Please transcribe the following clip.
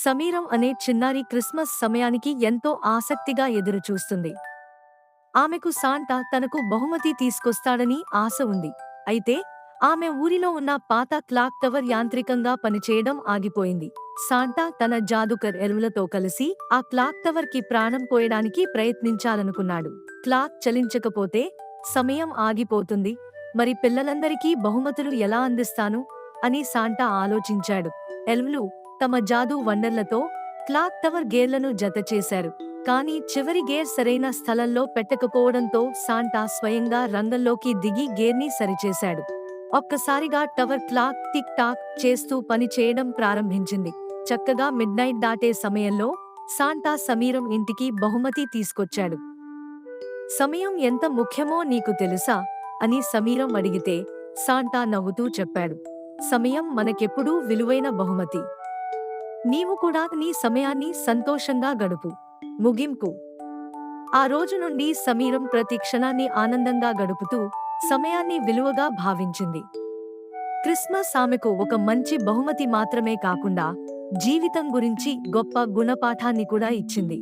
సమీరం అనే చిన్నారి క్రిస్మస్ సమయానికి ఎంతో ఆసక్తిగా ఎదురుచూస్తుంది. ఆమెకు సాంటా తనకు బహుమతి తీసుకొస్తాడని ఆశ ఉంది. అయితే ఆమె ఊరిలో ఉన్న పాత క్లాక్ టవర్ యాంత్రికంగా పనిచేయడం ఆగిపోయింది. సాంటా తన జాదుకర్ ఎరువులతో కలిసి ఆ క్లాక్ టవర్ కి ప్రాణం పోయడానికి ప్రయత్నించాలనుకున్నాడు. క్లాక్ చలించకపోతే సమయం ఆగిపోతుంది. మరి పిల్లలందరికీ బహుమతులు ఎలా అందిస్తాను అని సాంటా ఆలోచించాడు. ఎల్వ్లు తమ జాదూ వండర్లతో క్లాక్ టవర్ గేర్లను జతచేశారు. కానీ చివరి గేర్ సరైన స్థలంలో పెట్టకపోవడంతో సాంటా స్వయంగా రంగంలోకి దిగి గేర్ని సరిచేశాడు. ఒక్కసారిగా టవర్ క్లాక్ టిక్ టాక్ చేస్తూ పని చేయడం ప్రారంభించింది. చక్కగా మిడ్నైట్ దాటే సమయంలో సాంటా సమీరం ఇంటికి బహుమతి తీసుకొచ్చాడు. సమయం ఎంత ముఖ్యమో నీకు తెలుసా అని సమీరం అడిగితే సాంటా నవ్వుతూ చెప్పాడు, సమయం మనకెప్పుడూ విలువైన బహుమతి. నీవు కూడా నీ సమయాన్ని సంతోషంగా గడుపు. ముగింపు. ఆ రోజు నుండి సమీరం ప్రతి క్షణాన్ని ఆనందంగా గడుపుతూ సమయాన్ని విలువగా భావించింది. క్రిస్మస్ ఆమెకు ఒక మంచి బహుమతి మాత్రమే కాకుండా జీవితం గురించి గొప్ప గుణపాఠాన్ని కూడా ఇచ్చింది.